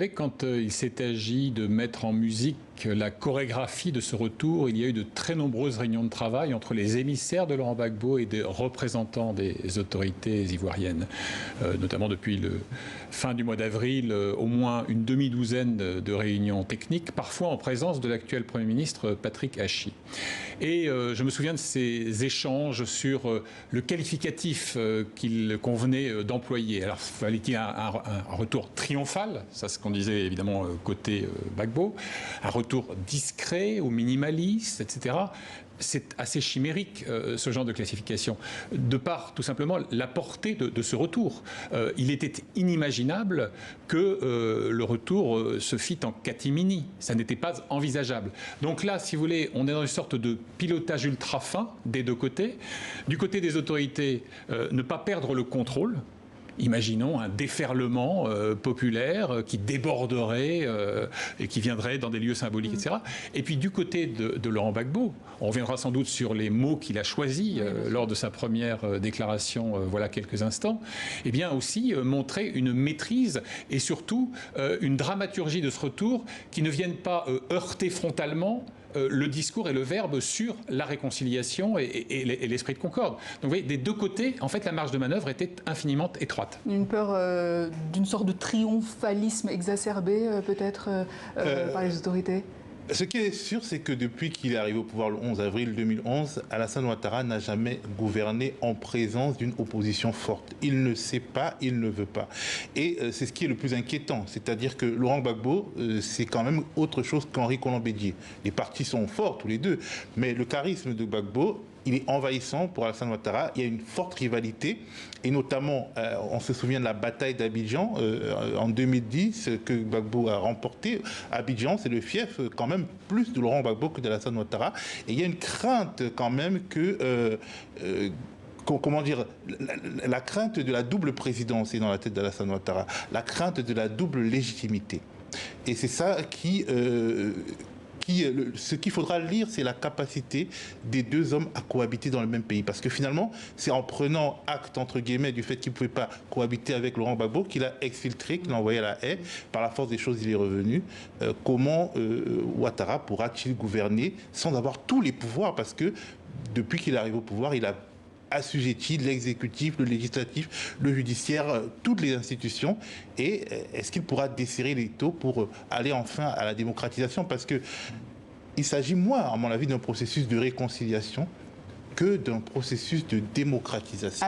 Quand il s'est agi de mettre en musique la chorégraphie de ce retour, il y a eu de très nombreuses réunions de travail entre les émissaires de Laurent Gbagbo et des représentants des autorités ivoiriennes, notamment depuis le fin du mois d'avril, au moins une demi-douzaine de réunions techniques, parfois en présence de l'actuel Premier ministre Patrick Hachi. Et je me souviens de ces échanges sur le qualificatif qu'il convenait d'employer. Alors, fallait-il un retour triomphal, ça c'est ce qu'on disait évidemment côté Gbagbo, un retour discret ou minimaliste, etc. C'est assez chimérique, ce genre de classification, de par tout simplement la portée de ce retour. Il était inimaginable que le retour se fît en catimini. Ça n'était pas envisageable. Donc là, si vous voulez, on est dans une sorte de pilotage ultra fin des deux côtés. Du côté des autorités, ne pas perdre le contrôle. Imaginons un déferlement populaire qui déborderait et qui viendrait dans des lieux symboliques, etc. Et puis du côté de Laurent Gbagbo, on reviendra sans doute sur les mots qu'il a choisis lors de sa première déclaration voilà quelques instants, et bien aussi montrer une maîtrise et surtout une dramaturgie de ce retour qui ne vienne pas heurter frontalement le discours et le verbe sur la réconciliation et l'esprit de concorde. Donc vous voyez, des deux côtés, en fait, la marge de manœuvre était infiniment étroite. Une peur d'une sorte de triomphalisme exacerbé, peut-être, par les autorités? Ce qui est sûr, c'est que depuis qu'il est arrivé au pouvoir le 11 avril 2011, Alassane Ouattara n'a jamais gouverné en présence d'une opposition forte. Il ne sait pas, il ne veut pas. Et c'est ce qui est le plus inquiétant. C'est-à-dire que Laurent Gbagbo, c'est quand même autre chose qu'Henri Konan-Bédié. Les partis sont forts tous les deux, mais le charisme de Gbagbo, il est envahissant pour Alassane Ouattara. Il y a une forte rivalité, et notamment, on se souvient de la bataille d'Abidjan en 2010 que Gbagbo a remporté. Abidjan, c'est le fief quand même plus de Laurent Gbagbo que d'Alassane Ouattara. Et il y a une crainte quand même que... comment dire, la crainte de la double présidence est dans la tête d'Alassane Ouattara, la crainte de la double légitimité. Et c'est ça ce qu'il faudra lire, c'est la capacité des deux hommes à cohabiter dans le même pays. Parce que finalement, c'est en prenant acte, entre guillemets, du fait qu'il ne pouvait pas cohabiter avec Laurent Gbagbo, qu'il a exfiltré, qu'il a envoyé à la haie. Par la force des choses, il est revenu. Comment Ouattara pourra-t-il gouverner sans avoir tous les pouvoirs? Parce que depuis qu'il arrive au pouvoir, il a assujetti l'exécutif, le législatif, le judiciaire, toutes les institutions. Et est-ce qu'il pourra desserrer les taux pour aller enfin à la démocratisation? Parce que il s'agit moins, à mon avis, d'un processus de réconciliation que d'un processus de démocratisation.